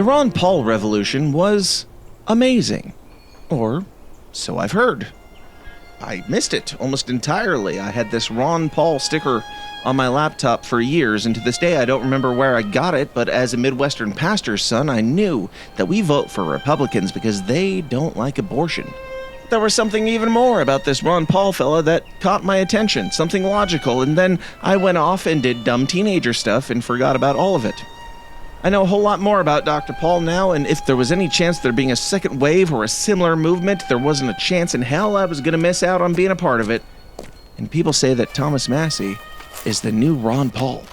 The Ron Paul revolution was amazing. Or so I've heard. I missed it almost entirely. I had this Ron Paul sticker on my laptop for years, and to this day I don't remember where I got it, but as a Midwestern pastor's son, I knew that we vote for Republicans because they don't like abortion. There was something even more about this Ron Paul fella that caught my attention, something logical, and then I went off and did dumb teenager stuff and forgot about all of it. I know a whole lot more about Dr. Paul now, and if there was any chance there being a second wave or a similar movement, there wasn't a chance in hell I was going to miss out on being a part of it. And people say that Thomas Massie is the new Ron Paul.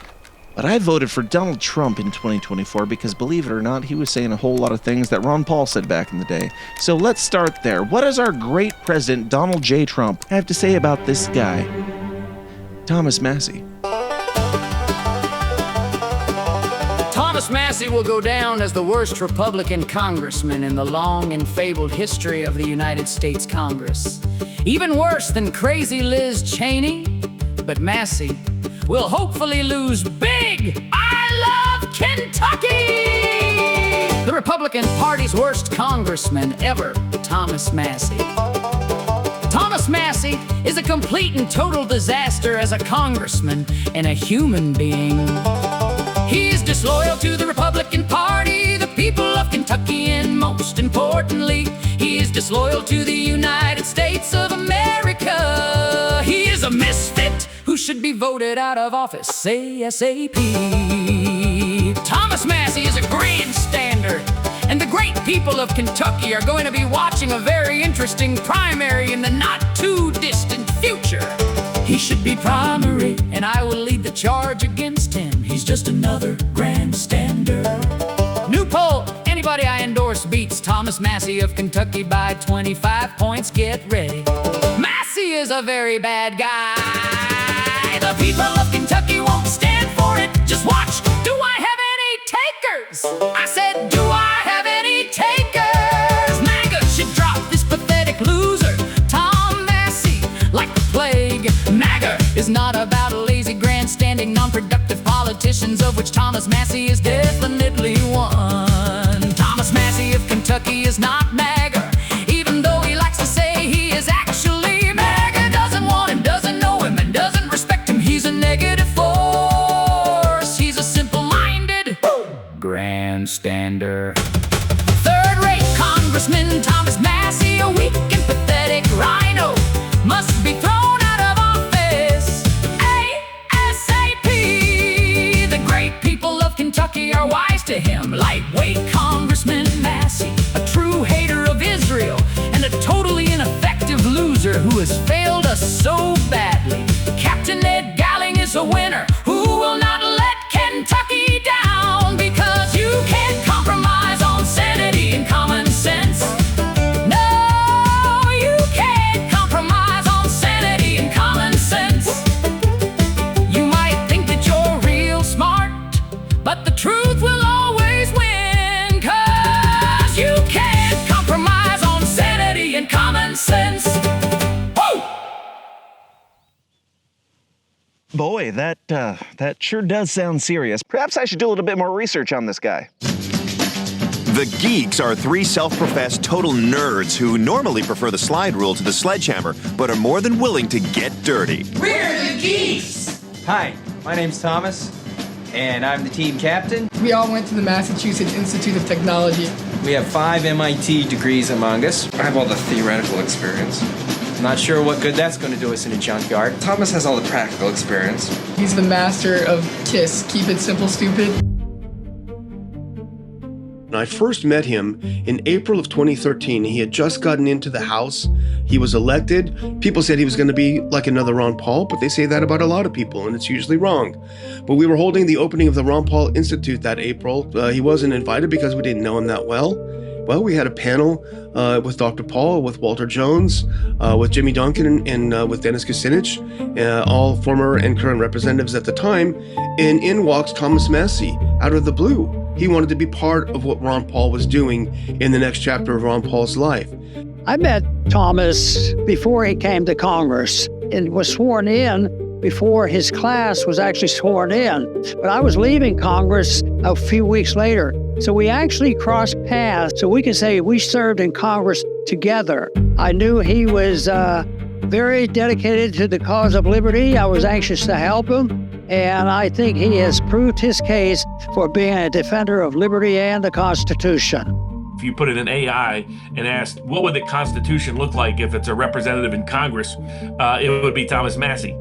But I voted for Donald Trump in 2024 because, believe it or not, he was saying a whole lot of things that Ron Paul said back in the day. So let's start there. What does our great president, Donald J. Trump, have to say about this guy, Thomas Massie? Thomas Massie will go down as the worst Republican congressman in the long and fabled history of the United States Congress. Even worse than crazy Liz Cheney, but Massie will hopefully lose big. I love Kentucky! The Republican Party's worst congressman ever, Thomas Massie. Thomas Massie is a complete and total disaster as a congressman and a human being. He is disloyal to the Republican Party, the people of Kentucky, and most importantly, he is disloyal to the United States of America. He is a misfit who should be voted out of office ASAP. Thomas Massie is a grandstander, and the great people of Kentucky are going to be watching a very interesting primary in the not-too-distant future. He should be primary, and I will lead the charge against him. He's just another grandstander. New poll, anybody I endorse beats Thomas Massie of Kentucky by 25 points. Get ready. Massie is a very bad guy. The people of Kentucky won't stand for it. Just watch. Do I have any takers? I said, do I have any takers? MAGA should drop this pathetic loser, Tom Massie, like the plague. MAGA is not about lazy, grandstanding, non-productive politicians, of which Thomas Massie is definitely one. Thomas Massie of Kentucky is not MAGA, even though he likes to say he is actually MAGA. Doesn't want him, doesn't know him, and doesn't respect him. He's a negative force. He's a simple-minded grandstander. Third-rate Congressman Thomas Massie, a weak and pathetic rhino, must be thrown out of office ASAP. The great people of Kentucky are wise to him. Lightweight Congressman Massie, a true hater of Israel and a totally ineffective loser who has failed us so badly. Captain Ed Galling is a winner who will not let Kentucky down, because you can't compromise on sanity and common sense. No, you can't compromise on sanity and common sense. You might think that you're real smart, but the truth will always win, 'cause you can't compromise on sanity and common sense. Woo! Boy, that sure does sound serious. Perhaps I should do a little bit more research on this guy. The Geeks are three self-professed total nerds who normally prefer the slide rule to the sledgehammer, but are more than willing to get dirty. We're the Geeks! Hi, my name's Thomas, and I'm the team captain. We all went to the Massachusetts Institute of Technology. We have 5 MIT degrees among us. I have all the theoretical experience. Not sure what good that's going to do us in a junkyard. Thomas has all the practical experience. He's the master of KISS, keep it simple, stupid. I first met him in April of 2013. He had just gotten into the House. He was elected. People said he was going to be like another Ron Paul, but they say that about a lot of people, and it's usually wrong. But we were holding the opening of the Ron Paul Institute that April. He wasn't invited because we didn't know him that well. Well, we had a panel with Dr. Paul, with Walter Jones, with Jimmy Duncan, and with Dennis Kucinich, all former and current representatives at the time. And in walks Thomas Massie out of the blue. He wanted to be part of what Ron Paul was doing in the next chapter of Ron Paul's life. I met Thomas before he came to Congress and was sworn in before his class was actually sworn in. But I was leaving Congress a few weeks later. So we actually crossed paths. So we can say we served in Congress together. I knew he was very dedicated to the cause of liberty. I was anxious to help him. And I think he has proved his case for being a defender of liberty and the Constitution. If you put in an AI and asked, what would the Constitution look like if it's a representative in Congress, it would be Thomas Massie.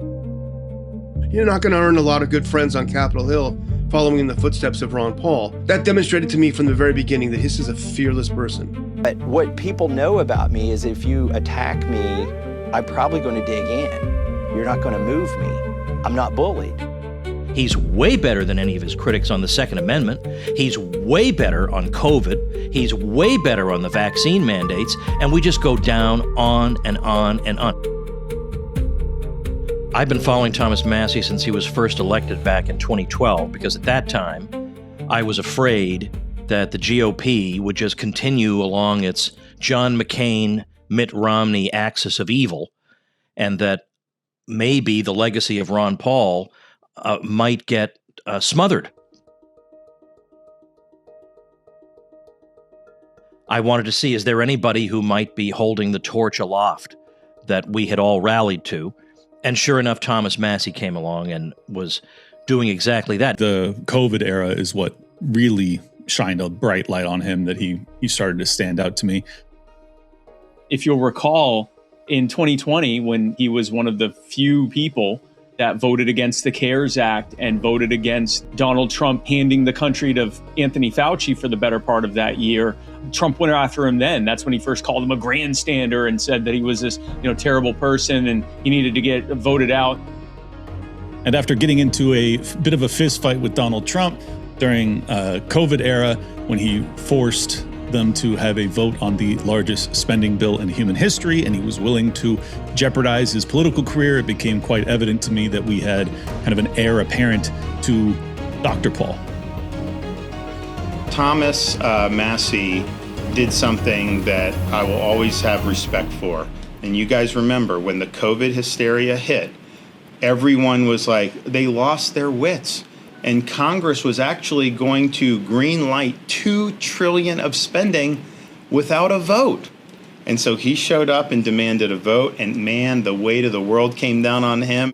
You're not going to earn a lot of good friends on Capitol Hill following in the footsteps of Ron Paul. That demonstrated to me from the very beginning that this is a fearless person. But what people know about me is if you attack me, I'm probably going to dig in. You're not going to move me. I'm not bullied. He's way better than any of his critics on the Second Amendment. He's way better on COVID. He's way better on the vaccine mandates. And we just go down on and on and on. I've been following Thomas Massie since he was first elected back in 2012, because at that time, I was afraid that the GOP would just continue along its John McCain, Mitt Romney axis of evil, and that maybe the legacy of Ron Paul might get smothered. I wanted to see, is there anybody who might be holding the torch aloft that we had all rallied to? And sure enough, Thomas Massie came along and was doing exactly that. The COVID era is what really shined a bright light on him, that he started to stand out to me. If you'll recall, in 2020, when he was one of the few people that voted against the CARES Act and voted against Donald Trump handing the country to Anthony Fauci for the better part of that year, Trump went after him then. That's when he first called him a grandstander and said that he was this, terrible person and he needed to get voted out. And after getting into a bit of a fist fight with Donald Trump during COVID era, when he forced them to have a vote on the largest spending bill in human history, and he was willing to jeopardize his political career, it became quite evident to me that we had kind of an heir apparent to Dr. Paul. Thomas Massie did something that I will always have respect for. And you guys remember when the COVID hysteria hit, everyone was like, they lost their wits. And Congress was actually going to green light $2 trillion of spending without a vote. And so he showed up and demanded a vote, and man, the weight of the world came down on him.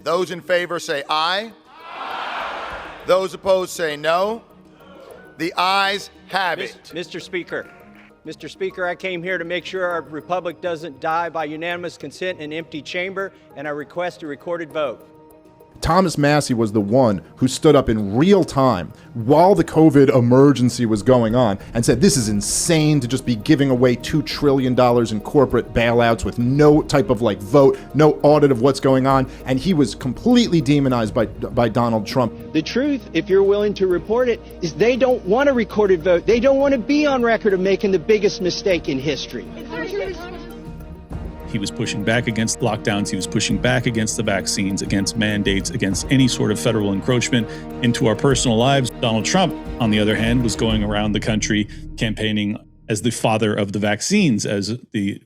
Those in favor say aye. Aye. Those opposed say no. The ayes have it. Mr. Speaker, I came here to make sure our republic doesn't die by unanimous consent in an empty chamber, and I request a recorded vote. Thomas Massie was the one who stood up in real time while the COVID emergency was going on and said, this is insane to just be giving away $2 trillion in corporate bailouts with no type of vote, no audit of what's going on. And he was completely demonized by Donald Trump. The truth, if you're willing to report it, is they don't want a recorded vote. They don't want to be on record of making the biggest mistake in history. He was pushing back against lockdowns. He was pushing back against the vaccines, against mandates, against any sort of federal encroachment into our personal lives. Donald Trump, on the other hand, was going around the country campaigning as the father of the vaccines, as the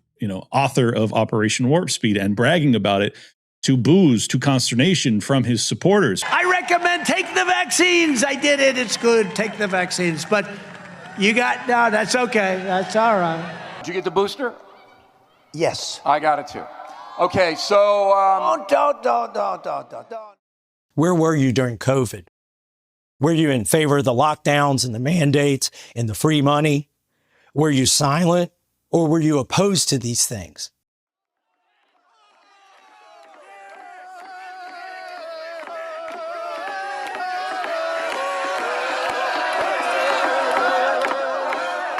author of Operation Warp Speed, and bragging about it to boos, to consternation from his supporters. I recommend take the vaccines. I did it. It's good. Take the vaccines. But no, that's okay. That's all right. Did you get the booster? Yes. I got it too. Okay, so... Don't. Where were you during COVID? Were you in favor of the lockdowns and the mandates and the free money? Were you silent, or were you opposed to these things?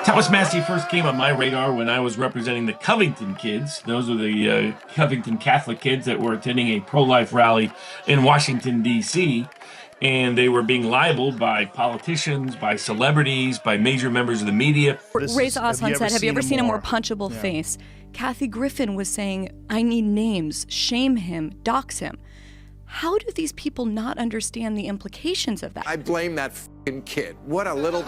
Thomas Massie first came on my radar when I was representing the Covington kids. Those are the Covington Catholic kids that were attending a pro-life rally in Washington, D.C., and they were being libeled by politicians, by celebrities, by major members of the media. Reza Aslan said, have you ever seen a more punchable face? Kathy Griffin was saying, I need names, shame him, dox him. How do these people not understand the implications of that? I blame that f***ing kid. What a little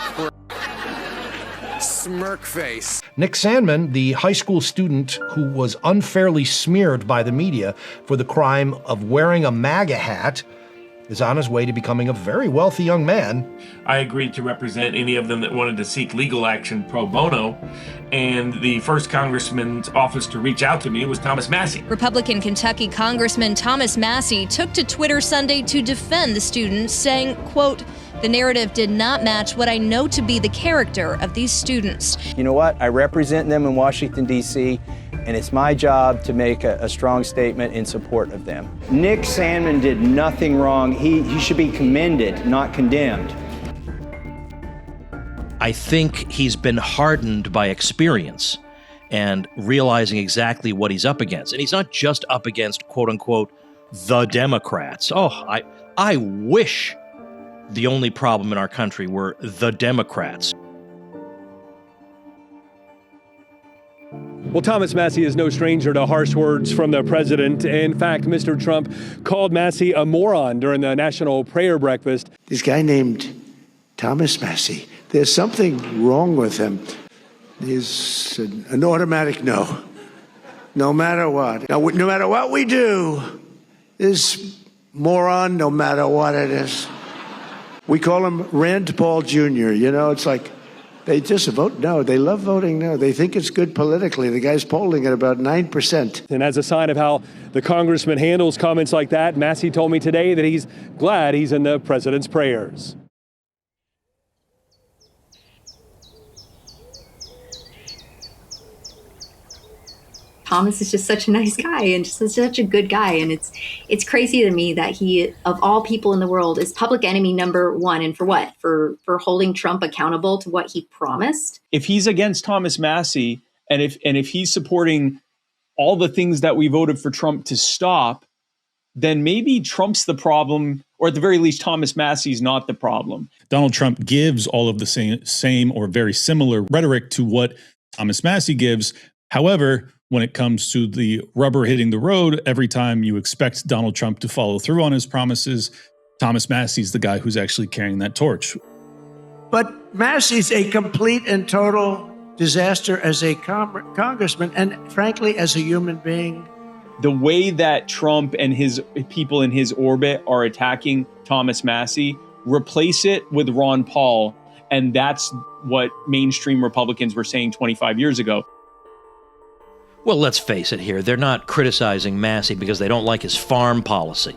smirk face. Nick Sandmann, the high school student who was unfairly smeared by the media for the crime of wearing a MAGA hat, is on his way to becoming a very wealthy young man. I agreed to represent any of them that wanted to seek legal action pro bono, and the first congressman's office to reach out to me was Thomas Massie. Republican Kentucky Congressman Thomas Massie took to Twitter Sunday to defend the students, saying, quote, "The narrative did not match what I know to be the character of these students." You know what? I represent them in Washington, D.C., and it's my job to make a strong statement in support of them. Nick Sandmann did nothing wrong. He should be commended, not condemned. I think he's been hardened by experience and realizing exactly what he's up against. And he's not just up against, quote unquote, the Democrats. Oh, I wish the only problem in our country were the Democrats. Well, Thomas Massie is no stranger to harsh words from the president. In fact, Mr. Trump called Massie a moron during the national prayer breakfast. This guy named Thomas Massie, there's something wrong with him. He's an automatic no. No matter what. No matter what we do, this moron, no matter what it is. We call him Rand Paul Jr. You know, it's like they just vote no. They love voting no. They think it's good politically. The guy's polling at about 9%. And as a sign of how the congressman handles comments like that, Massie told me today that he's glad he's in the president's prayers. Thomas is just such a nice guy and just such a good guy. And it's crazy to me that he, of all people in the world, is public enemy number one. And for what? For holding Trump accountable to what he promised? If he's against Thomas Massie and if he's supporting all the things that we voted for Trump to stop, then maybe Trump's the problem, or at the very least, Thomas Massie's not the problem. Donald Trump gives all of the same or very similar rhetoric to what Thomas Massie gives. However, when it comes to the rubber hitting the road, every time you expect Donald Trump to follow through on his promises, Thomas Massie's the guy who's actually carrying that torch. But Massie's a complete and total disaster as a congressman and, frankly, as a human being. The way that Trump and his people in his orbit are attacking Thomas Massie, replace it with Ron Paul, and that's what mainstream Republicans were saying 25 years ago. Well, let's face it here. They're not criticizing Massie because they don't like his farm policy,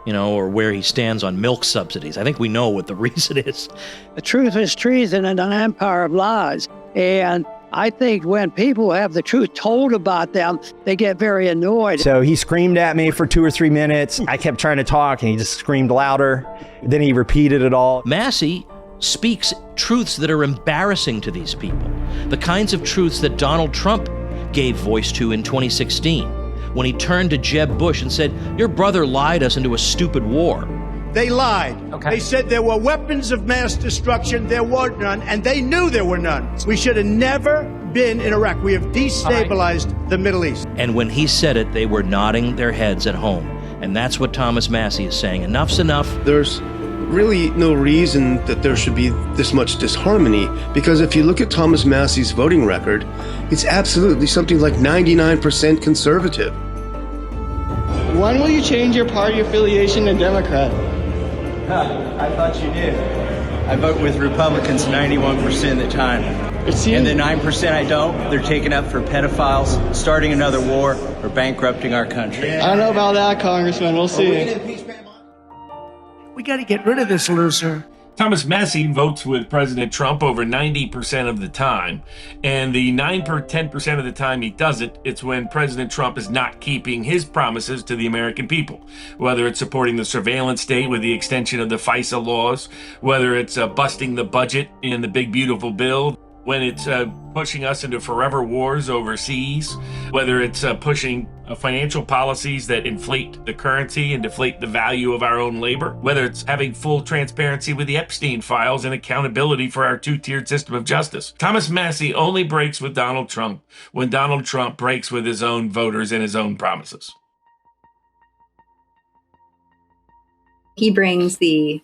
or where he stands on milk subsidies. I think we know what the reason is. The truth is treason in an empire of lies. And I think when people have the truth told about them, they get very annoyed. So he screamed at me for 2 or 3 minutes. I kept trying to talk and he just screamed louder. Then he repeated it all. Massie speaks truths that are embarrassing to these people. The kinds of truths that Donald Trump gave voice to in 2016 when he turned to Jeb Bush and said, "Your brother lied us into a stupid war." They lied. Okay. They said there were weapons of mass destruction. There were none, and they knew there were none. We should have never been in Iraq. We have destabilized the Middle East. And when he said it, they were nodding their heads at home. And that's what Thomas Massie is saying. Enough's enough. There's really no reason that there should be this much disharmony, because if you look at Thomas Massie's voting record, it's absolutely something like 99% conservative. When will you change your party affiliation to Democrat? I thought you knew. I vote with Republicans 91% of the time. And the 9% I don't, they're taken up for pedophiles, starting another war, or bankrupting our country. I don't know about that, Congressman. We'll see. We got to get rid of this loser. Thomas Massie votes with President Trump over 90% of the time. And the 10% of the time he doesn't, it's when President Trump is not keeping his promises to the American people. Whether it's supporting the surveillance state with the extension of the FISA laws, whether it's busting the budget in the big beautiful bill, when it's pushing us into forever wars overseas, whether it's pushing financial policies that inflate the currency and deflate the value of our own labor, whether it's having full transparency with the Epstein files and accountability for our two-tiered system of justice. Thomas Massie only breaks with Donald Trump when Donald Trump breaks with his own voters and his own promises. He brings the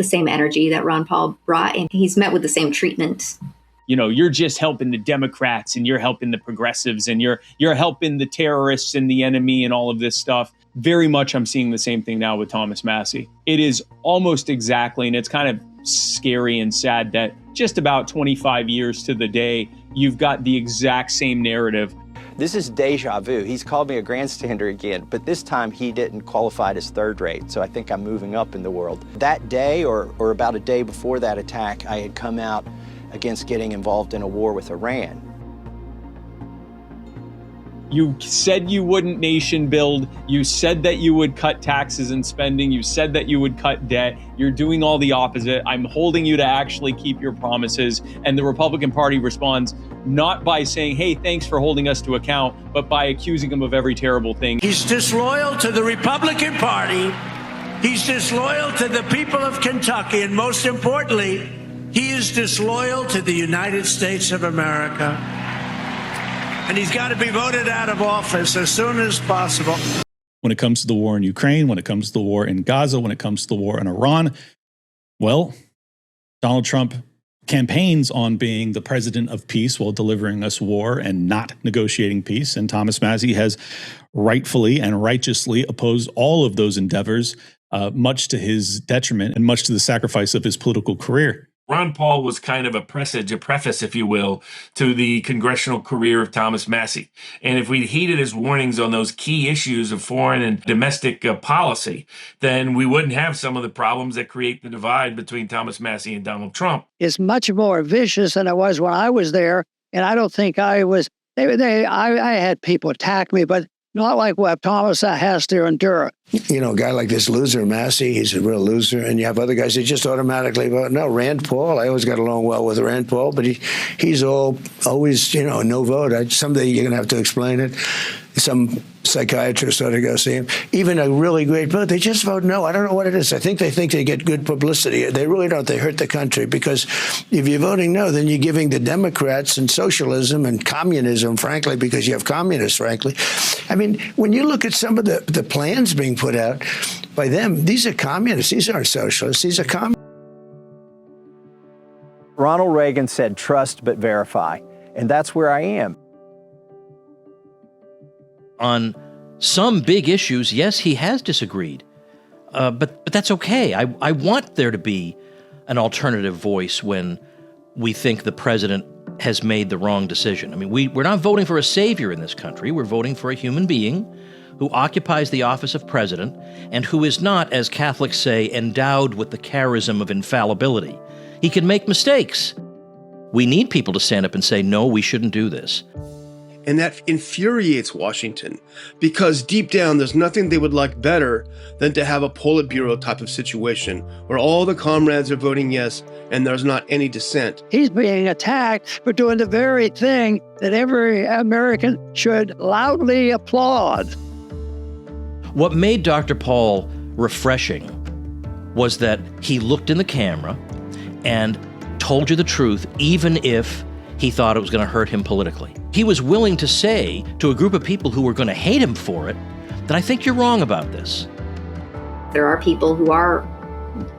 same energy that Ron Paul brought, and he's met with the same treatment you're just helping the Democrats and you're helping the progressives and you're helping the terrorists and the enemy and all of this stuff. Very much I'm seeing the same thing now with Thomas Massie. It is almost exactly, and it's kind of scary and sad that just about 25 years to the day, you've got the exact same narrative. This is deja vu. He's called me a grandstander again, but this time he didn't qualify as third rate, so I think I'm moving up in the world. That day, or about a day before that attack, I had come out against getting involved in a war with Iran. You said you wouldn't nation build. You said that you would cut taxes and spending. You said that you would cut debt. You're doing all the opposite. I'm holding you to actually keep your promises. And the Republican Party responds not by saying, hey, thanks for holding us to account, but by accusing him of every terrible thing. He's disloyal to the Republican Party. He's disloyal to the people of Kentucky. And most importantly, he is disloyal to the United States of America. And he's got to be voted out of office as soon as possible. When it comes to the war in Ukraine, when it comes to the war in Gaza, when it comes to the war in Iran, well, Donald Trump campaigns on being the president of peace while delivering us war and not negotiating peace. And Thomas Massie has rightfully and righteously opposed all of those endeavors, much to his detriment and much to the sacrifice of his political career. Ron Paul was kind of a preface, if you will, to the congressional career of Thomas Massie. And if we'd heeded his warnings on those key issues of foreign and domestic policy, then we wouldn't have some of the problems that create the divide between Thomas Massie and Donald Trump. It's much more vicious than it was when I was there. And I don't think I was, I had people attack me, but not like what Thomas has to endure. A guy like this loser, Massie, he's a real loser. And you have other guys that just automatically vote. No, Rand Paul, I always got along well with Rand Paul, but he's always, no vote. Someday you're going to have to explain it. Some psychiatrist ought to go see him. Even a really great vote, they just vote no. I don't know what it is. I think they get good publicity. They really don't. They hurt the country because if you're voting no, then you're giving the Democrats and socialism and communism, frankly, because you have communists, frankly. I mean, when you look at some of the plans being put out by them, these are communists. These aren't socialists. These are communists. Ronald Reagan said, trust but verify. And that's where I am. On some big issues, yes, he has disagreed, but that's okay. I want there to be an alternative voice when we think the president has made the wrong decision. I mean, we're not voting for a savior in this country. We're voting for a human being who occupies the office of president and who is not, as Catholics say, endowed with the charism of infallibility. He can make mistakes. We need people to stand up and say, no, we shouldn't do this. And that infuriates Washington because deep down, there's nothing they would like better than to have a Politburo type of situation where all the comrades are voting yes and there's not any dissent. He's being attacked for doing the very thing that every American should loudly applaud. What made Dr. Paul refreshing was that he looked in the camera and told you the truth, even if he thought it was going to hurt him politically. He was willing to say to a group of people who were going to hate him for it that I think you're wrong about this. There are people who are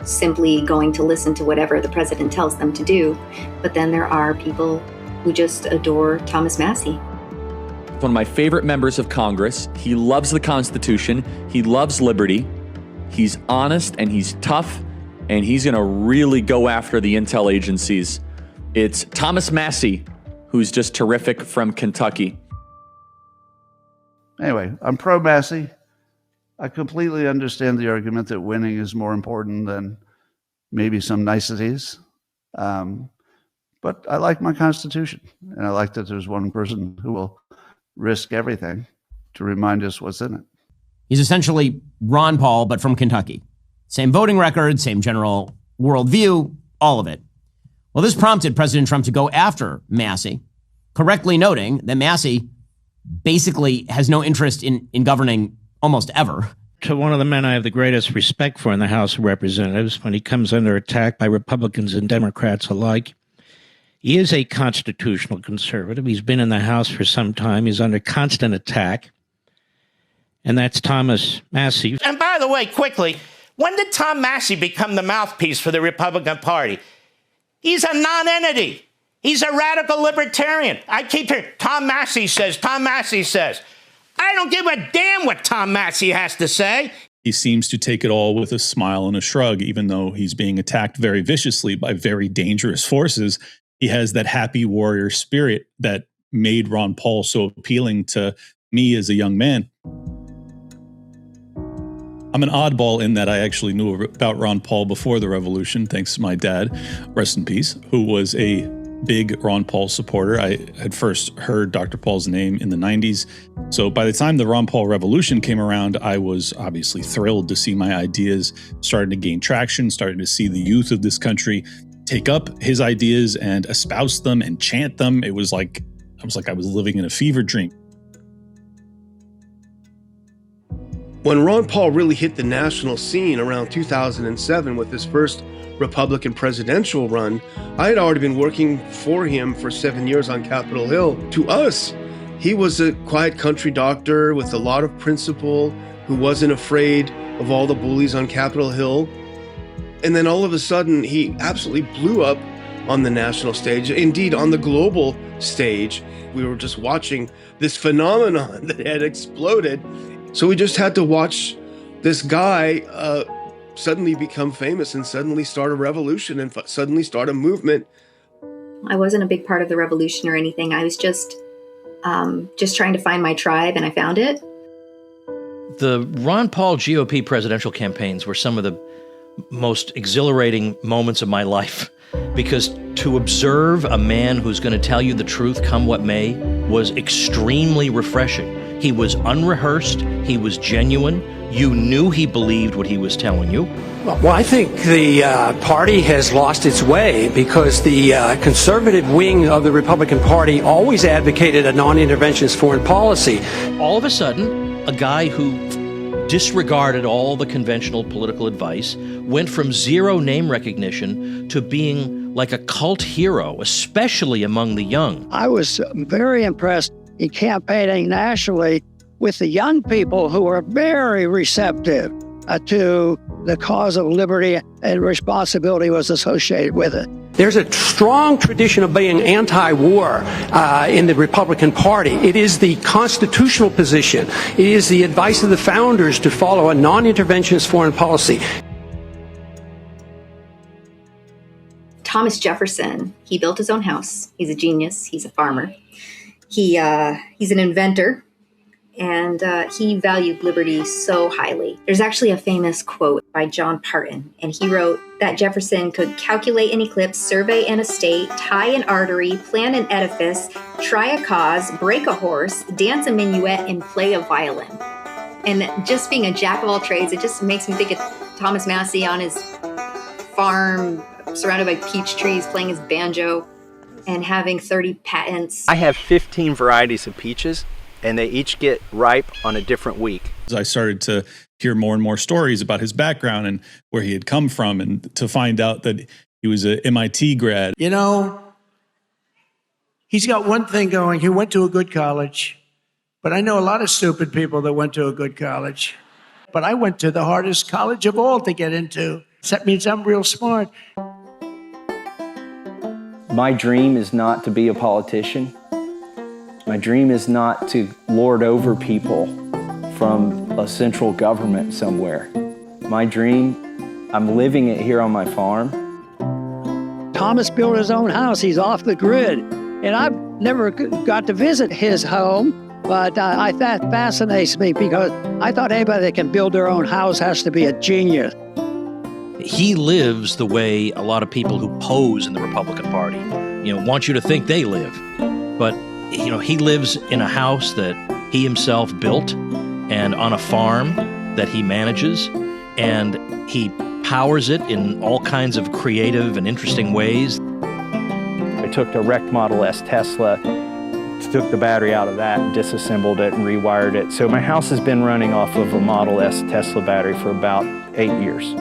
simply going to listen to whatever the president tells them to do, but then there are people who just adore Thomas Massie. One of my favorite members of Congress. He loves the Constitution. He loves liberty. He's honest and he's tough, and he's going to really go after the intel agencies. It's Thomas Massie, who's just terrific, from Kentucky. Anyway, I'm pro Massie. I completely understand the argument that winning is more important than maybe some niceties. But I like my Constitution, and I like that there's one person who will risk everything to remind us what's in it. He's essentially Ron Paul, but from Kentucky. Same voting record, same general worldview, all of it. Well, this prompted President Trump to go after Massie, correctly noting that Massie basically has no interest in governing almost ever. To one of the men I have the greatest respect for in the House of Representatives, when he comes under attack by Republicans and Democrats alike, he is a constitutional conservative. He's been in the House for some time. He's under constant attack. And that's Thomas Massie. And by the way, quickly, when did Tom Massie become the mouthpiece for the Republican Party? He's a non-entity. He's a radical libertarian. I keep hearing, Tom Massie says, Tom Massie says. I don't give a damn what Tom Massie has to say. He seems to take it all with a smile and a shrug, even though he's being attacked very viciously by very dangerous forces. He has that happy warrior spirit that made Ron Paul so appealing to me as a young man. I'm an oddball in that I actually knew about Ron Paul before the revolution, thanks to my dad, rest in peace, who was a big Ron Paul supporter. I had first heard Dr. Paul's name in the 90s. So by the time the Ron Paul revolution came around, I was obviously thrilled to see my ideas starting to gain traction, starting to see the youth of this country take up his ideas and espouse them and chant them. It was like I was living in a fever dream. When Ron Paul really hit the national scene around 2007 with his first Republican presidential run, I had already been working for him for 7 years on Capitol Hill. To us, he was a quiet country doctor with a lot of principle who wasn't afraid of all the bullies on Capitol Hill. And then all of a sudden, he absolutely blew up on the national stage, indeed on the global stage. We were just watching this phenomenon that had exploded. So we just had to watch this guy suddenly become famous and suddenly start a revolution and suddenly start a movement. I wasn't a big part of the revolution or anything. I was just trying to find my tribe, and I found it. The Ron Paul GOP presidential campaigns were some of the most exhilarating moments of my life, because to observe a man who's going to tell you the truth come what may was extremely refreshing. He was unrehearsed. He was genuine. You knew he believed what he was telling you. Well, I think the party has lost its way because the conservative wing of the Republican Party always advocated a non-interventionist foreign policy. All of a sudden, a guy who disregarded all the conventional political advice went from zero name recognition to being like a cult hero, especially among the young. I was very impressed in campaigning nationally with the young people who were very receptive to the cause of liberty, and responsibility was associated with it. There's a strong tradition of being anti-war in the Republican Party. It is the constitutional position. It is the advice of the founders to follow a non-interventionist foreign policy. Thomas Jefferson, he built his own house. He's a genius. He's a farmer. He's an inventor. And he valued liberty so highly. There's actually a famous quote by John Parton, and he wrote that Jefferson could calculate an eclipse, survey an estate, tie an artery, plan an edifice, try a cause, break a horse, dance a minuet, and play a violin. And just being a jack of all trades, it just makes me think of Thomas Massie on his farm, surrounded by peach trees, playing his banjo, and having 30 patents. I have 15 varieties of peaches, and they each get ripe on a different week. I started to hear more and more stories about his background and where he had come from, and to find out that he was an MIT grad. You know, he's got one thing going. He went to a good college, but I know a lot of stupid people that went to a good college. But I went to the hardest college of all to get into. That means I'm real smart. My dream is not to be a politician. My dream is not to lord over people from a central government somewhere. My dream, I'm living it here on my farm. Thomas built his own house. He's off the grid. And I've never got to visit his home, but that fascinates me because I thought anybody that can build their own house has to be a genius. He lives the way a lot of people who pose in the Republican Party, want you to think they live. But he lives in a house that he himself built and on a farm that he manages, and he powers it in all kinds of creative and interesting ways. I took a wrecked Model S Tesla, took the battery out of that and disassembled it and rewired it. So my house has been running off of a Model S Tesla battery for about 8 years.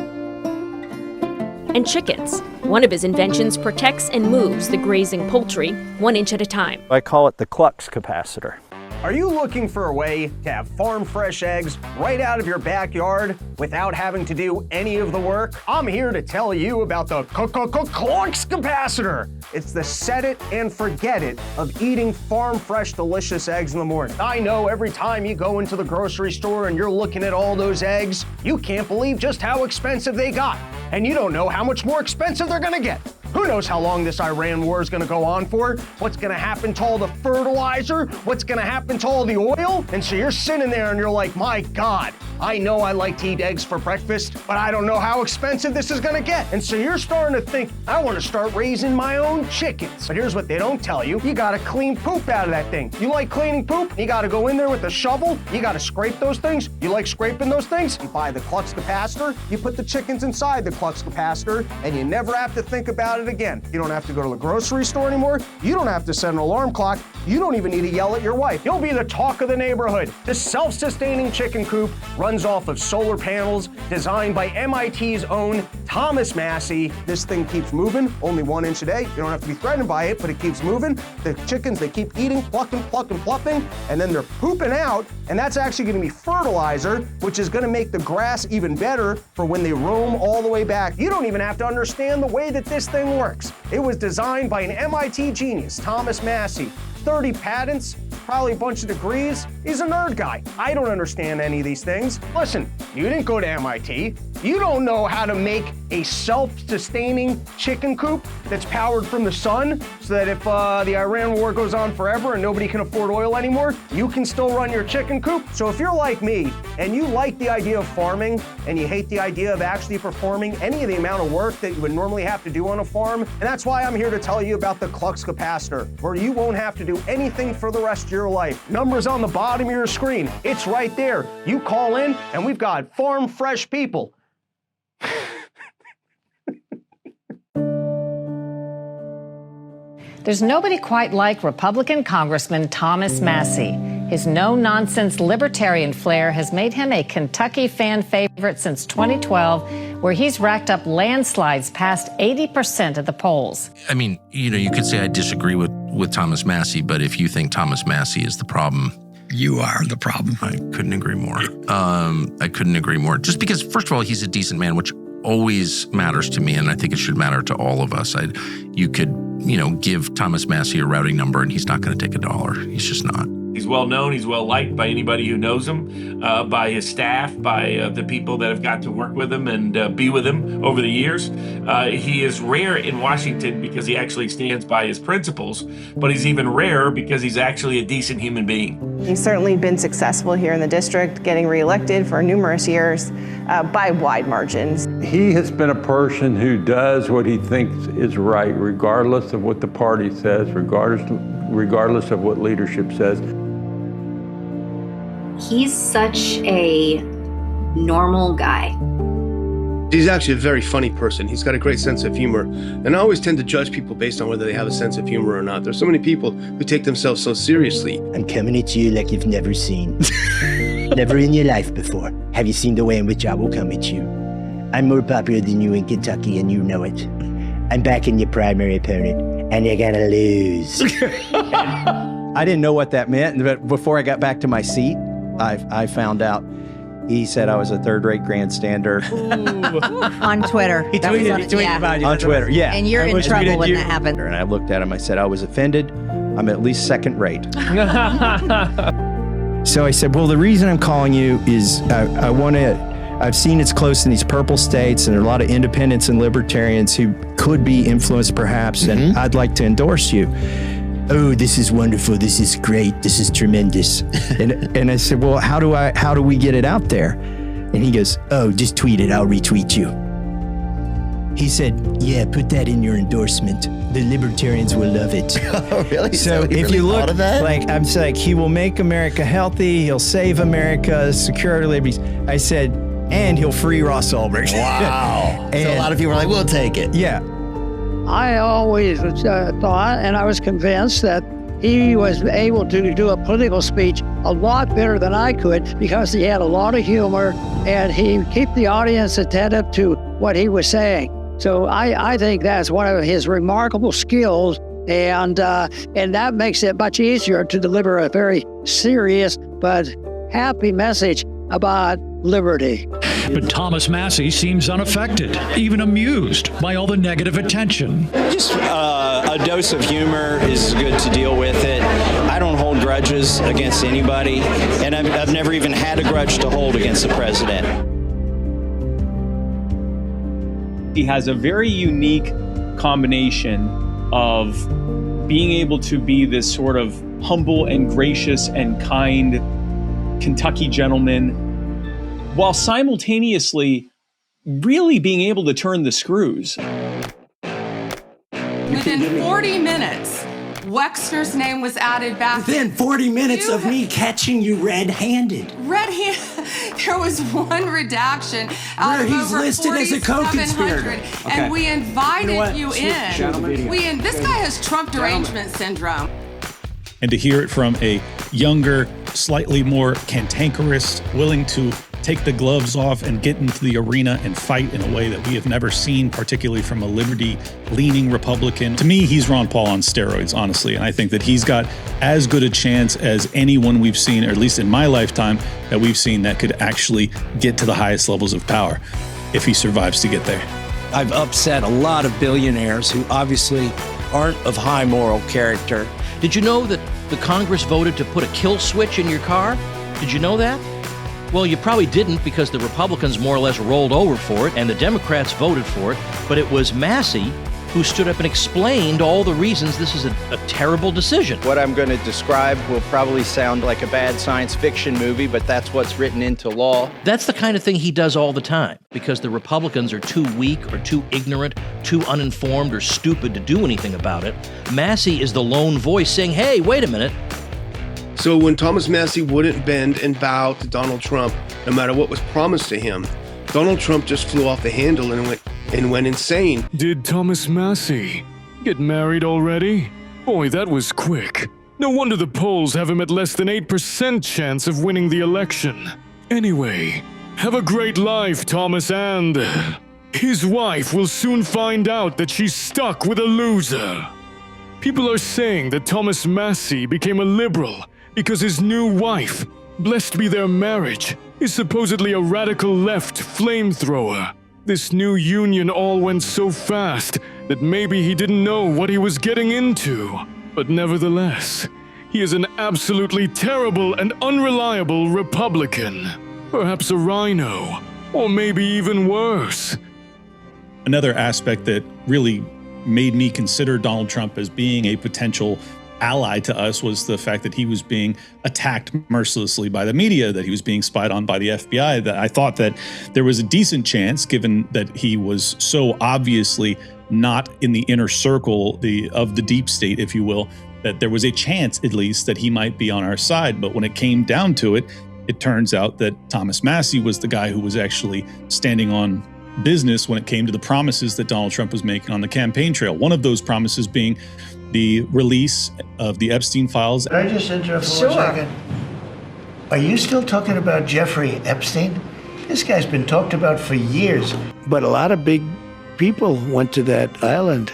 And chickens. One of his inventions protects and moves the grazing poultry 1 inch at a time. I call it the Klux capacitor. Are you looking for a way to have farm fresh eggs right out of your backyard without having to do any of the work? I'm here to tell you about the Klux capacitor. It's the set it and forget it of eating farm fresh delicious eggs in the morning. I know every time you go into the grocery store and you're looking at all those eggs, you can't believe just how expensive they got. And you don't know how much more expensive they're gonna get. Who knows how long this Iran war is gonna go on for? What's gonna happen to all the fertilizer? What's gonna happen to all the oil? And so you're sitting there and you're like, my God, I know I like to eat eggs for breakfast, but I don't know how expensive this is gonna get. And so you're starting to think, I wanna start raising my own chickens. But here's what they don't tell you. You gotta clean poop out of that thing. You like cleaning poop? You gotta go in there with a shovel. You gotta scrape those things. You like scraping those things? You buy the Klux capacitor. You put the chickens inside the Klux capacitor, and you never have to think about it again. You don't have to go to the grocery store anymore. You don't have to set an alarm clock. You don't even need to yell at your wife. You'll be the talk of the neighborhood. This self-sustaining chicken coop runs off of solar panels designed by MIT's own Thomas Massie. This thing keeps moving, only 1 inch a day. You don't have to be threatened by it, but it keeps moving. The chickens, they keep eating, plucking, plucking, and then they're pooping out, and that's actually gonna be fertilizer, which is gonna make the grass even better for when they roam all the way back. You don't even have to understand the way that this thing works. It was designed by an MIT genius, Thomas Massie. 30 patents, probably a bunch of degrees. He's a nerd guy. I don't understand any of these things. Listen, you didn't go to MIT. You don't know how to make a self-sustaining chicken coop that's powered from the sun so that if the Iran war goes on forever and nobody can afford oil anymore, you can still run your chicken coop. So if you're like me and you like the idea of farming and you hate the idea of actually performing any of the amount of work that you would normally have to do on a farm, and that's why I'm here to tell you about the Klux capacitor, where you won't have to do anything for the rest of your life. Numbers on the bottom of your screen. It's right there. You call in and we've got farm fresh people. There's nobody quite like Republican Congressman Thomas Massie. His no-nonsense libertarian flair has made him a Kentucky fan favorite since 2012, where he's racked up landslides past 80% at the polls. I mean, you could say I disagree with Thomas Massie, but if you think Thomas Massie is the problem, you are the problem. I couldn't agree more. I couldn't agree more. Just because, first of all, he's a decent man, which always matters to me, and I think it should matter to all of us. You could, give Thomas Massie a routing number, and he's not going to take $1. He's just not. He's well known. He's well liked by anybody who knows him, by his staff, by the people that have got to work with him and be with him over the years. He is rare in Washington because he actually stands by his principles, but he's even rarer because he's actually a decent human being. He's certainly been successful here in the district, getting reelected for numerous years by wide margins. He has been a person who does what he thinks is right, regardless of what the party says, regardless of what leadership says. He's such a normal guy. He's actually a very funny person. He's got a great sense of humor. And I always tend to judge people based on whether they have a sense of humor or not. There's so many people who take themselves so seriously. I'm coming at you like you've never seen. Never in your life before. Have you seen the way in which I will come at you? I'm more popular than you in Kentucky, and you know it. I'm backing your primary opponent, and you're gonna lose. I didn't know what that meant, but before I got back to my seat, I found out. He said I was a third-rate grandstander. On Twitter. He tweeted about you. On Twitter, yeah. And you're in trouble when that happened. And I looked at him, I said, I was offended. I'm at least second rate. So I said, well, the reason I'm calling you is I've seen it's close in these purple states, and there are a lot of independents and libertarians who could be influenced perhaps, and I'd like to endorse you. Oh, this is wonderful. This is great. This is tremendous. and I said, well, how do we get it out there? And he goes, oh, just tweet it. I'll retweet you. He said, yeah, put that in your endorsement. The libertarians will love it. Oh, really? So if really you look, of that? I'm like, he will make America healthy. He'll save America, secure our liberties. I said, and he'll free Ross Ulbricht. Wow. So a lot of people are like, we'll take it. Yeah. I always thought, and I was convinced, that he was able to do a political speech a lot better than I could because he had a lot of humor and he kept the audience attentive to what he was saying. So I think that's one of his remarkable skills and that makes it much easier to deliver a very serious but happy message about liberty. But Thomas Massie seems unaffected, even amused by all the negative attention. Just a dose of humor is good to deal with it. I don't hold grudges against anybody, and I've never even had a grudge to hold against the president. He has a very unique combination of being able to be this sort of humble and gracious and kind Kentucky gentleman, while simultaneously really being able to turn the screws. Within 40 minutes, Wexner's name was added back. Within 40 minutes of me catching you red-handed. There was one redaction out Where of he's over listed as a co-conspirator. 4,700, and we invited you in. This guy has Trump derangement syndrome. And to hear it from a younger, slightly more cantankerous, willing to take the gloves off and get into the arena and fight in a way that we have never seen, particularly from a liberty-leaning Republican. To me, he's Ron Paul on steroids, honestly. And I think that he's got as good a chance as anyone we've seen, or at least in my lifetime, that we've seen that could actually get to the highest levels of power if he survives to get there. I've upset a lot of billionaires who obviously aren't of high moral character. Did you know that the Congress voted to put a kill switch in your car? Did you know that? Well, you probably didn't, because the Republicans more or less rolled over for it and the Democrats voted for it, but it was Massie who stood up and explained all the reasons this is a terrible decision. What I'm going to describe will probably sound like a bad science fiction movie, but that's what's written into law. That's the kind of thing he does all the time, because the Republicans are too weak or too ignorant, too uninformed or stupid to do anything about it. Massie is the lone voice saying, hey, wait a minute. So when Thomas Massie wouldn't bend and bow to Donald Trump, no matter what was promised to him, Donald Trump just flew off the handle and went insane. Did Thomas Massie get married already? Boy, that was quick. No wonder the polls have him at less than 8% chance of winning the election. Anyway, have a great life, Thomas, and his wife will soon find out that she's stuck with a loser. People are saying that Thomas Massie became a liberal because his new wife, blessed be their marriage, is supposedly a radical left flamethrower. This new union all went so fast that maybe he didn't know what he was getting into. But nevertheless, he is an absolutely terrible and unreliable Republican. Perhaps a rhino, or maybe even worse. Another aspect that really made me consider Donald Trump as being a potential ally to us was the fact that he was being attacked mercilessly by the media, that he was being spied on by the FBI, that I thought that there was a decent chance, given that he was so obviously not in the inner circle of the deep state, if you will, that there was a chance at least that he might be on our side. But when it came down to it, it turns out that Thomas Massie was the guy who was actually standing on business when it came to the promises that Donald Trump was making on the campaign trail. One of those promises being the release of the Epstein files. Can I just interrupt for 1 second? Are you still talking about Jeffrey Epstein? This guy's been talked about for years. But a lot of big people went to that island.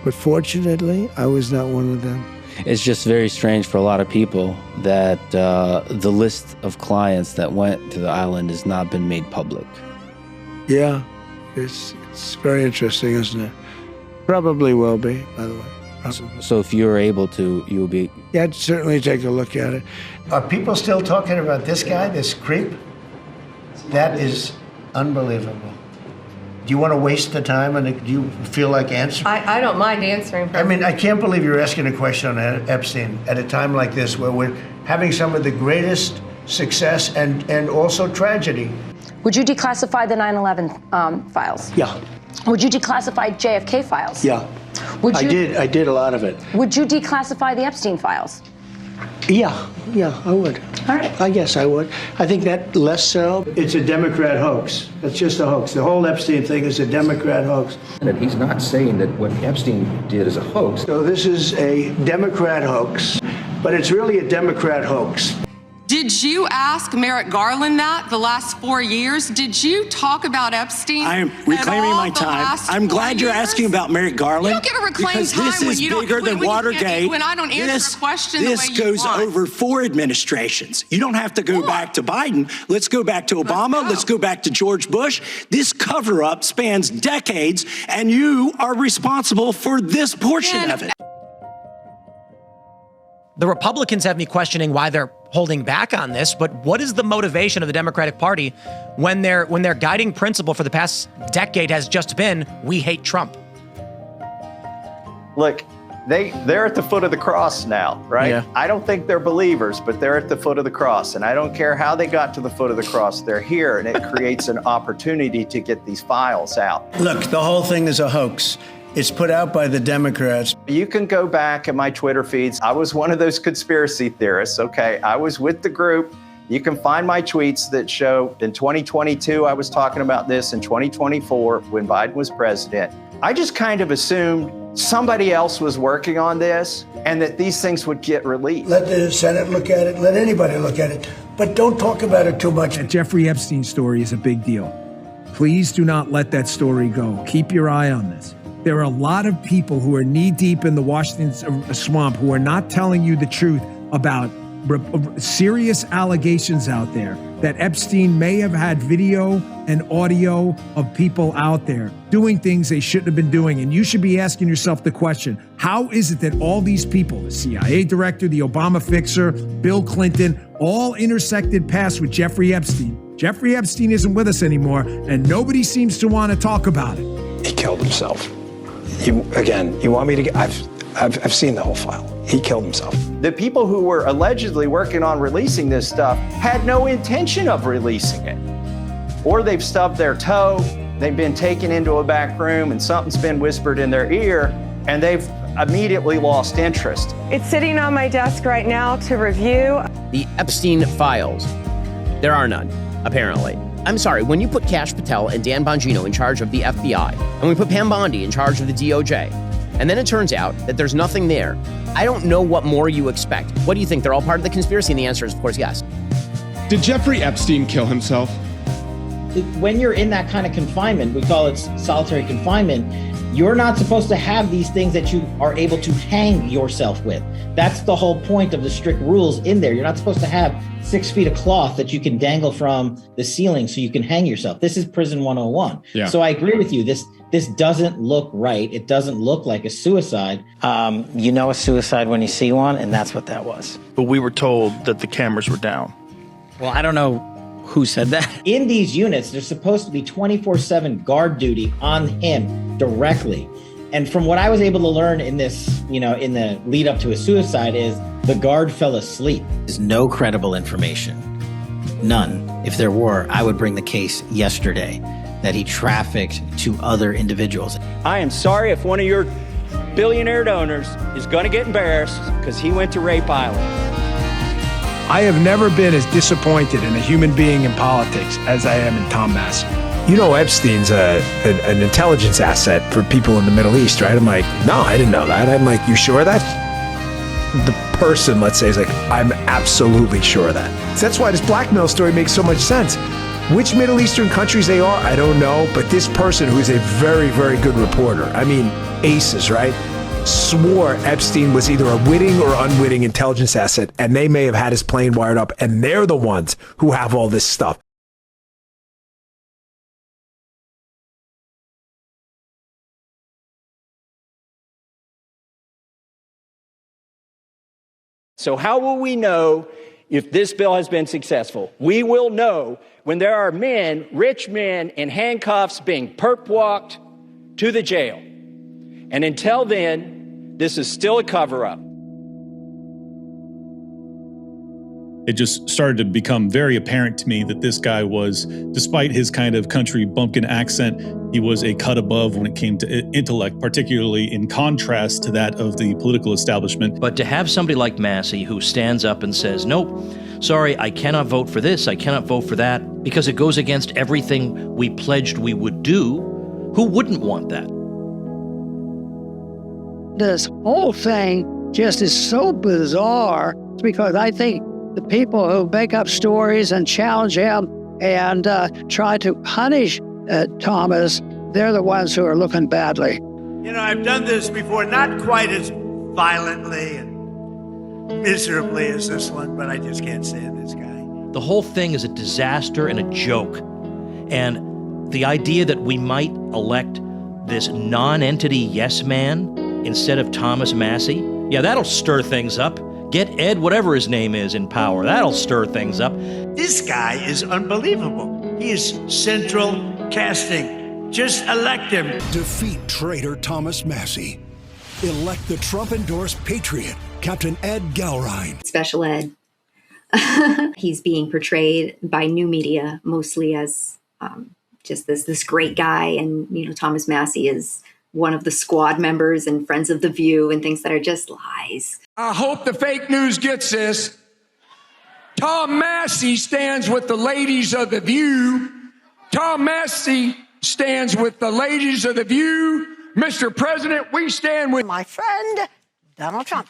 But fortunately, I was not one of them. It's just very strange for a lot of people that the list of clients that went to the island has not been made public. Yeah, it's very interesting, isn't it? Probably will be, by the way. Probably. So if you're able to, you'll be... Yeah, I'd certainly take a look at it. Are people still talking about this guy, this creep? That is unbelievable. Do you want to waste the time, and do you feel like answering? I don't mind answering. I mean, I can't believe you're asking a question on Epstein at a time like this, where we're having some of the greatest success and also tragedy. Would you declassify the 9/11 files? Yeah. Would you declassify JFK files? Yeah. I did a lot of it. Would you declassify the Epstein files? Yeah, I would. All right. I guess I would. I think that less so. It's a Democrat hoax. It's just a hoax. The whole Epstein thing is a Democrat hoax. And he's not saying that what Epstein did is a hoax. So this is a Democrat hoax, but it's really a Democrat hoax. Did you ask Merrick Garland that the last 4 years? Did you talk about Epstein? I am reclaiming my time. I'm glad you're asking about Merrick Garland. You don't get to reclaim because time this is bigger than Watergate. When I don't answer a question the way This you goes want. over 4 administrations. You don't have to go back to Biden. Let's go back to Obama. Let's go back to George Bush. This cover-up spans decades, and you are responsible for this portion of it. The Republicans have me questioning why they're holding back on this, but what is the motivation of the Democratic Party when their guiding principle for the past decade has just been, we hate Trump? Look, they're at the foot of the cross now, right? Yeah. I don't think they're believers, but they're at the foot of the cross. And I don't care how they got to the foot of the cross, they're here, and it creates an opportunity to get these files out. Look, the whole thing is a hoax. It's put out by the Democrats. You can go back in my Twitter feeds. I was one of those conspiracy theorists, okay? I was with the group. You can find my tweets that show in 2022, I was talking about this. In 2024, when Biden was president, I just kind of assumed somebody else was working on this and that these things would get released. Let the Senate look at it. Let anybody look at it. But don't talk about it too much. The Jeffrey Epstein story is a big deal. Please do not let that story go. Keep your eye on this. There are a lot of people who are knee-deep in the Washington swamp who are not telling you the truth about serious allegations out there that Epstein may have had video and audio of people out there doing things they shouldn't have been doing. And you should be asking yourself the question, how is it that all these people, the CIA director, the Obama fixer, Bill Clinton, all intersected paths with Jeffrey Epstein? Jeffrey Epstein isn't with us anymore, and nobody seems to want to talk about it. He killed himself. You want me to get, I've seen the whole file. He killed himself. The people who were allegedly working on releasing this stuff had no intention of releasing it. Or they've stubbed their toe, they've been taken into a back room and something's been whispered in their ear, and they've immediately lost interest. It's sitting on my desk right now to review. The Epstein files. There are none, apparently. I'm sorry, when you put Kash Patel and Dan Bongino in charge of the FBI, and we put Pam Bondi in charge of the DOJ, and then it turns out that there's nothing there, I don't know what more you expect. What do you think? They're all part of the conspiracy? And the answer is, of course, yes. Did Jeffrey Epstein kill himself? When you're in that kind of confinement, we call it solitary confinement, you're not supposed to have these things that you are able to hang yourself with. That's the whole point of the strict rules in there. You're not supposed to have 6 feet of cloth that you can dangle from the ceiling so you can hang yourself. This is prison 101. Yeah. So I agree with you. This doesn't look right. It doesn't look like a suicide. You know a suicide when you see one, and that's what that was. But we were told that the cameras were down. Well, I don't know who said that. In these units, there's supposed to be 24/7 guard duty on him directly. And from what I was able to learn in this, in the lead up to his suicide, is the guard fell asleep. There's no credible information. None. If there were, I would bring the case yesterday that he trafficked to other individuals. I am sorry if one of your billionaire donors is going to get embarrassed because he went to Rape Island. I have never been as disappointed in a human being in politics as I am in Tom Massie. You know Epstein's an intelligence asset for people in the Middle East, right? I'm like, no, I didn't know that. I'm like, you sure of that? The person, let's say, is like, I'm absolutely sure of that. So that's why this blackmail story makes so much sense. Which Middle Eastern countries they are, I don't know. But this person, who is a very, very good reporter, I mean, aces, right? Swore Epstein was either a witting or unwitting intelligence asset, and they may have had his plane wired up, and they're the ones who have all this stuff. So how will we know if this bill has been successful? We will know when there are men, rich men, in handcuffs being perp-walked to the jail. And until then, this is still a cover-up. It just started to become very apparent to me that this guy was, despite his kind of country bumpkin accent, he was a cut above when it came to intellect, particularly in contrast to that of the political establishment. But to have somebody like Massie who stands up and says, nope, sorry, I cannot vote for this, I cannot vote for that, because it goes against everything we pledged we would do, who wouldn't want that? This whole thing just is so bizarre because I think The people who make up stories and challenge him and try to punish Thomas, they're the ones who are looking badly. You know, I've done this before, not quite as violently and miserably as this one, but I just can't stand this guy. The whole thing is a disaster and a joke. And the idea that we might elect this non-entity yes man instead of Thomas Massie, yeah, that'll stir things up. Get Ed, whatever his name is, in power. That'll stir things up. This guy is unbelievable. He is central casting. Just elect him. Defeat traitor Thomas Massie. Elect the Trump-endorsed patriot, Captain Ed Gowrine. Special Ed. He's being portrayed by new media mostly as just this great guy. And, you know, Thomas Massie is one of the squad members and friends of The View and things that are just lies. I hope the fake news gets this. Tom Massie stands with the ladies of The View. Tom Massie stands with the ladies of The View. Mr. President, we stand with my friend, Donald Trump.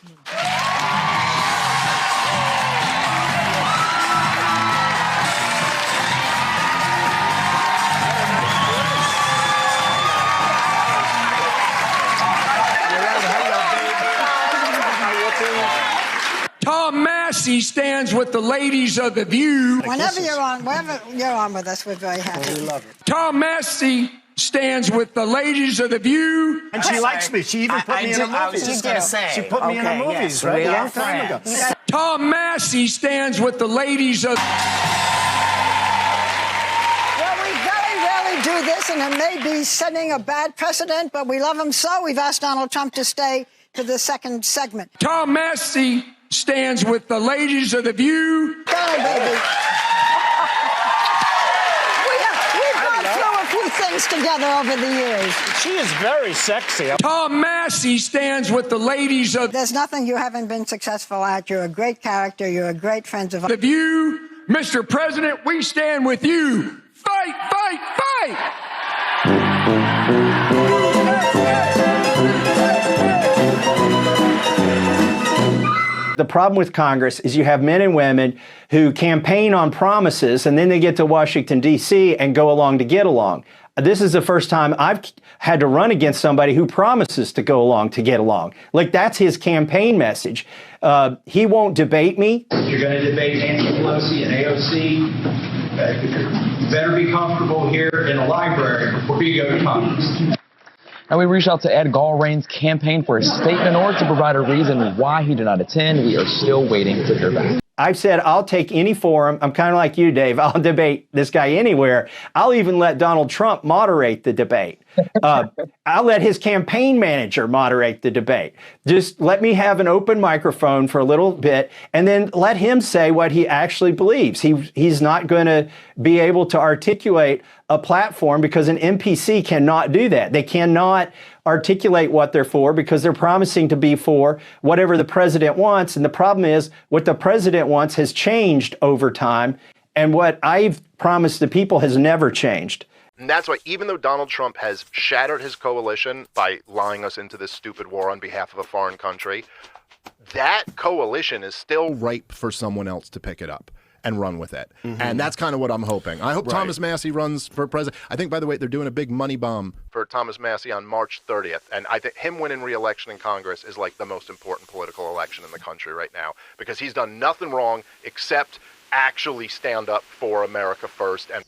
Tom Massie stands with the ladies of The View. Whenever you're on with us, we're very happy. We love it. Tom Massie stands with the ladies of The View. And she likes me. She even put me in her movies. I was just going to say. She put me in her movies, right? A long time ago. Tom Massie stands with the ladies of... Well, we very rarely do this, and it may be setting a bad precedent, but we love him so we've asked Donald Trump to stay for the second segment. Tom Massie stands with the ladies of The View. Donald, baby. We've gone through a few things together over the years. She is very sexy. Tom Massie stands with the ladies of... There's nothing you haven't been successful at. You're a great character. You're a great friend of... The View. Mr. President, we stand with you. Fight, fight, fight! The problem with Congress is you have men and women who campaign on promises and then they get to Washington, D.C. and go along to get along. This is the first time I've had to run against somebody who promises to go along to get along. Like, that's his campaign message. He won't debate me. You're going to debate Nancy Pelosi and AOC. You better be comfortable here in a library before you go to Congress. Now, we reached out to Ed Gallrine's campaign for a statement or to provide a reason why he did not attend. We are still waiting to hear back. I've said I'll take any forum. I'm kind of like you, Dave. I'll debate this guy anywhere. I'll even let Donald Trump moderate the debate. I'll let his campaign manager moderate the debate. Just let me have an open microphone for a little bit and then let him say what he actually believes. He's not going to be able to articulate a platform because an NPC cannot do that. They cannot articulate what they're for because they're promising to be for whatever the president wants. And the problem is what the president wants has changed over time. And what I've promised the people has never changed. And that's why, even though Donald Trump has shattered his coalition by lying us into this stupid war on behalf of a foreign country, that coalition is still ripe for someone else to pick it up and run with it. Mm-hmm. And that's kind of what I'm hoping. I hope Thomas Massie runs for president. I think, by the way, they're doing a big money bomb for Thomas Massie on March 30th. And I think him winning re-election in Congress is like the most important political election in the country right now, because he's done nothing wrong except actually stand up for America first. And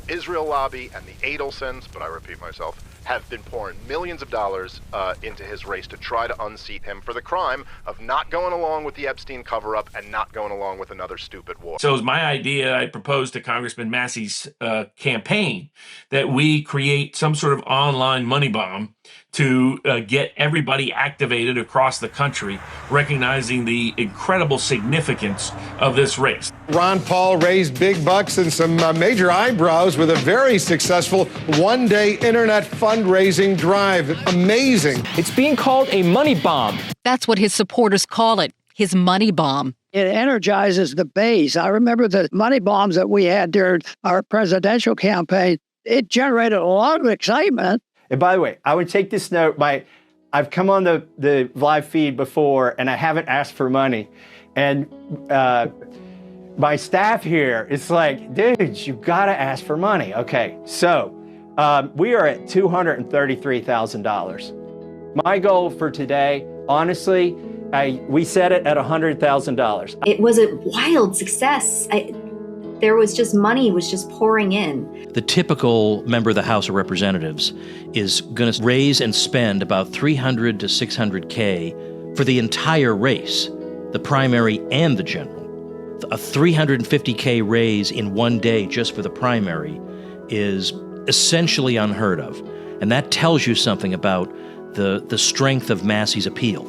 Israel lobby and the Adelsons, but I repeat myself, have been pouring millions of dollars into his race to try to unseat him for the crime of not going along with the Epstein cover-up and not going along with another stupid war. So it was my idea. I proposed to Congressman Massie's campaign that we create some sort of online money bomb to get everybody activated across the country, recognizing the incredible significance of this race. Ron Paul raised big bucks and some major eyebrows with a very successful one-day internet fundraising drive. Amazing. It's being called a money bomb. That's what his supporters call it, his money bomb. It energizes the base. I remember the money bombs that we had during our presidential campaign. it generated a lot of excitement. And by the way, I would take this note I've come on the live feed before and I haven't asked for money. And my staff here, it's like, dude, you gotta ask for money. Okay, so we are at $233,000. My goal for today, honestly, we set it at $100,000. It was a wild success. There was just money was just pouring in. The typical member of the House of Representatives is going to raise and spend about $300 to $600K for the entire race, the primary and the general. A $350K raise in one day just for the primary is essentially unheard of. And that tells you something about the strength of Massie's appeal.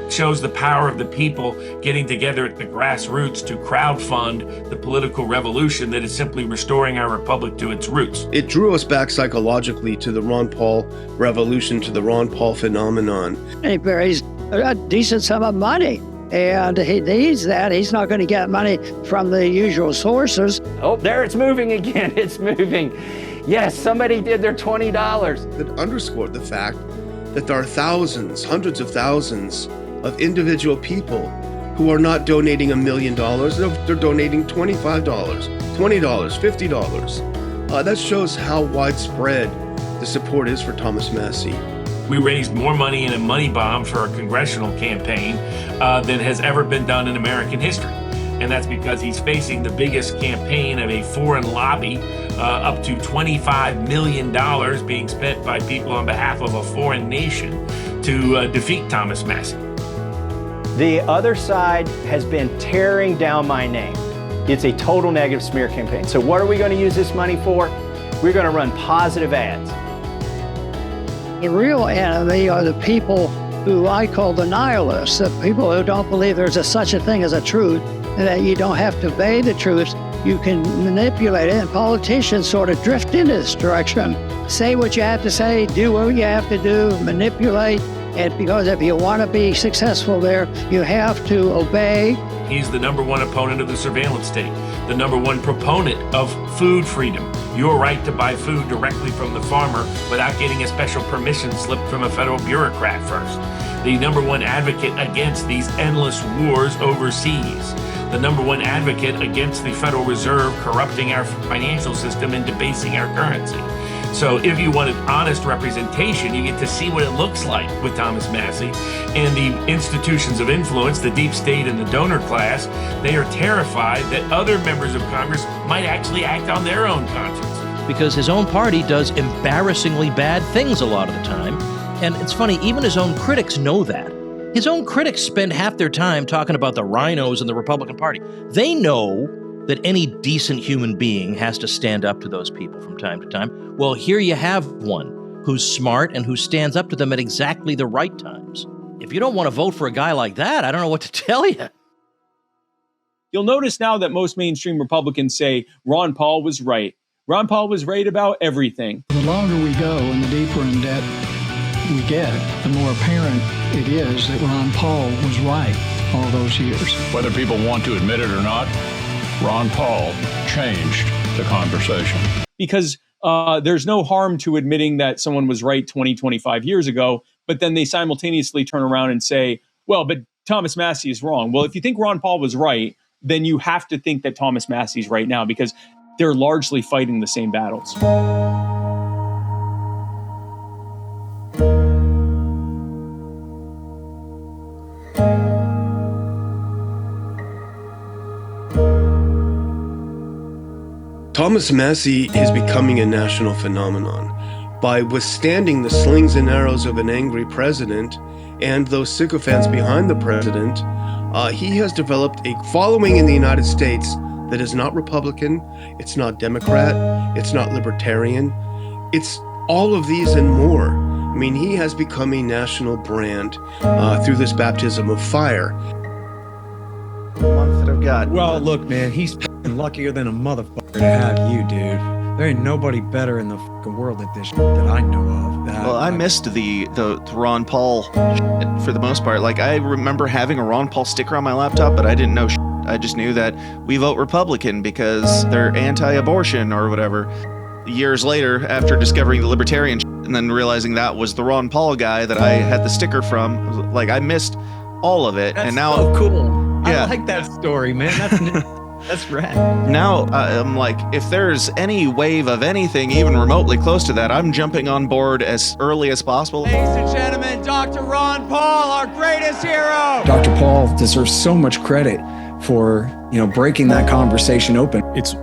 Shows the power of the people getting together at the grassroots to crowdfund the political revolution that is simply restoring our republic to its roots. It drew us back psychologically to the Ron Paul revolution, to the Ron Paul phenomenon. And he raised a decent sum of money. And he needs that. He's not going to get money from the usual sources. Oh, there it's moving again. It's moving. Yes, somebody did their $20. That underscored the fact that there are thousands, hundreds of thousands of individual people who are not donating $1 million. They're donating $25, $20, $50. That shows how widespread the support is for Thomas Massie. We raised more money in a money bomb for a congressional campaign than has ever been done in American history. And that's because he's facing the biggest campaign of a foreign lobby, up to $25 million being spent by people on behalf of a foreign nation to defeat Thomas Massie. The other side has been tearing down my name. It's a total negative smear campaign. So what are we going to use this money for? We're going to run positive ads. The real enemy are the people who I call the nihilists, the people who don't believe there's such a thing as a truth, and that you don't have to obey the truth. You can manipulate it, and politicians sort of drift in this direction. Say what you have to say, do what you have to do, manipulate, and because if you want to be successful there, you have to obey. He's the number one opponent of the surveillance state, the number one proponent of food freedom, your right to buy food directly from the farmer without getting a special permission slip from a federal bureaucrat first, the number one advocate against these endless wars overseas, the number one advocate against the Federal Reserve corrupting our financial system and debasing our currency. So if you wanted honest representation, you get to see what it looks like with Thomas Massie and the institutions of influence, the deep state and the donor class. They are terrified that other members of Congress might actually act on their own conscience. Because his own party does embarrassingly bad things a lot of the time. And it's funny, even his own critics know that. His own critics spend half their time talking about the rhinos in the Republican Party. They know that any decent human being has to stand up to those people from time to time. Well, here you have one who's smart and who stands up to them at exactly the right times. If you don't want to vote for a guy like that, I don't know what to tell you. You'll notice now that most mainstream Republicans say Ron Paul was right. Ron Paul was right about everything. The longer we go and the deeper in debt we get, the more apparent it is that Ron Paul was right all those years. Whether people want to admit it or not, Ron Paul changed the conversation. Because there's no harm to admitting that someone was right 20, 25 years ago, but then they simultaneously turn around and say, well, but Thomas Massie is wrong. Well, if you think Ron Paul was right, then you have to think that Thomas Massie is right now because they're largely fighting the same battles. Thomas Massie is becoming a national phenomenon. By withstanding the slings and arrows of an angry president and those sycophants behind the president, he has developed a following in the United States that is not Republican, it's not Democrat, it's not Libertarian, it's all of these and more. I mean, he has become a national brand through this baptism of fire. Month of God. Well, look, man, he's luckier than a motherfucker to have you, dude. There ain't nobody better in the fucking world at this that I know of. Well, I missed the Ron Paul for the most part. Like, I remember having a Ron Paul sticker on my laptop, but I didn't know I just knew that we vote Republican because they're anti-abortion or whatever. years later, after discovering the libertarian and then realizing that was the Ron Paul guy that I had the sticker from, like I missed all of it. That's and now, so cool. Yeah. I like that story, man. That's rad. Now I'm like, if there's any wave of anything even remotely close to that, I'm jumping on board as early as possible. Ladies and gentlemen, Dr. Ron Paul, our greatest hero. Dr. Paul deserves so much credit for, breaking that conversation open. It's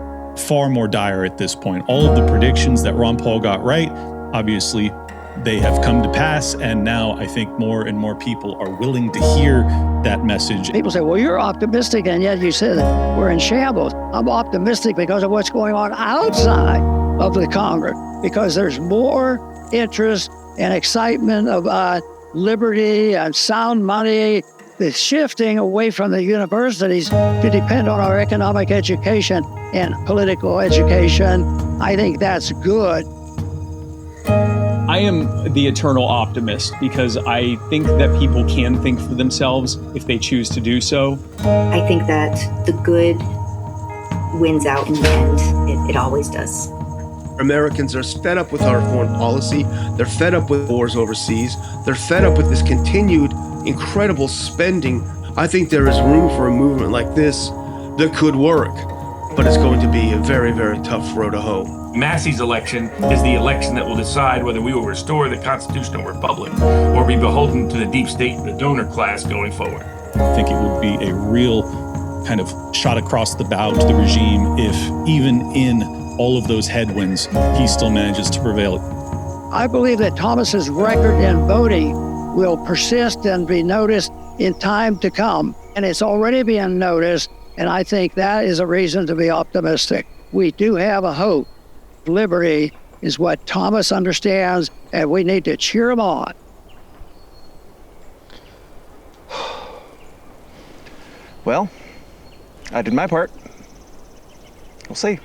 far more dire at this point. All of the predictions that Ron Paul got right, obviously, they have come to pass, and now I think more and more people are willing to hear that message. People say, well, you're optimistic, and yet you said we're in shambles. I'm optimistic because of what's going on outside of the Congress, because there's more interest and excitement about liberty and sound money. The shifting away from the universities to depend on our economic education and political education. I think that's good. I am the eternal optimist because I think that people can think for themselves if they choose to do so. I think that the good wins out in the end. It always does. Americans are fed up with our foreign policy. They're fed up with wars overseas. They're fed up with this continued incredible spending. I think there is room for a movement like this that could work, but it's going to be a very, very tough road to hoe. Massie's election is the election that will decide whether we will restore the constitutional republic or be beholden to the deep state and the donor class going forward. I think it would be a real kind of shot across the bow to the regime if even in all of those headwinds, he still manages to prevail. I believe that Thomas's record in voting will persist and be noticed in time to come. And it's already being noticed, and I think that is a reason to be optimistic. We do have a hope. Liberty is what Thomas understands, and we need to cheer him on. Well, I did my part. We'll see.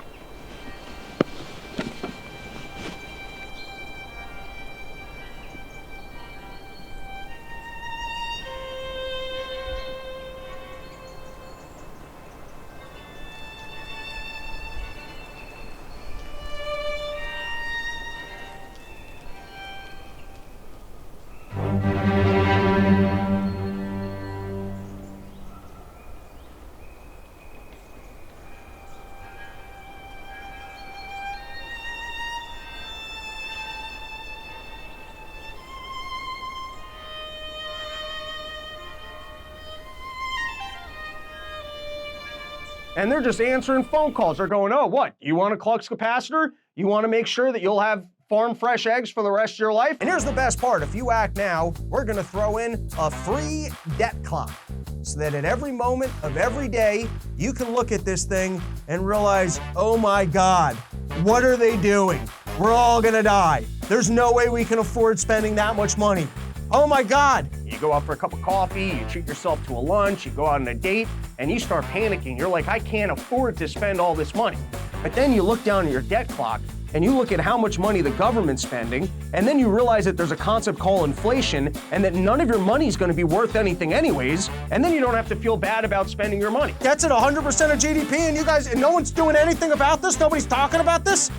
And they're just answering phone calls. They're going, oh, what? You want a Klux capacitor? You want to make sure that you'll have farm fresh eggs for the rest of your life? And here's the best part. If you act now, we're going to throw in a free debt clock so that at every moment of every day, you can look at this thing and realize, oh my God, what are they doing? We're all going to die. There's no way we can afford spending that much money. Oh my God. You go out for a cup of coffee, you treat yourself to a lunch, you go out on a date, and you start panicking. You're like, I can't afford to spend all this money. But then you look down at your debt clock and you look at how much money the government's spending, and then you realize that there's a concept called inflation and that none of your money is going to be worth anything anyways, and then you don't have to feel bad about spending your money. That's at 100% of GDP, and you guys, and no one's doing anything about this? Nobody's talking about this?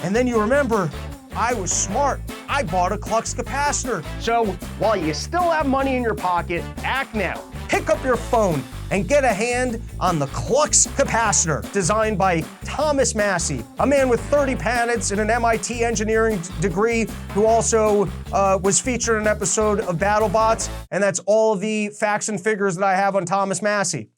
And then you remember, I was smart. I bought a Klux capacitor. So while you still have money in your pocket, act now. Pick up your phone and get a hand on the Klux capacitor, designed by Thomas Massie, a man with 30 patents and an MIT engineering degree who also was featured in an episode of BattleBots. And that's all of the facts and figures that I have on Thomas Massie.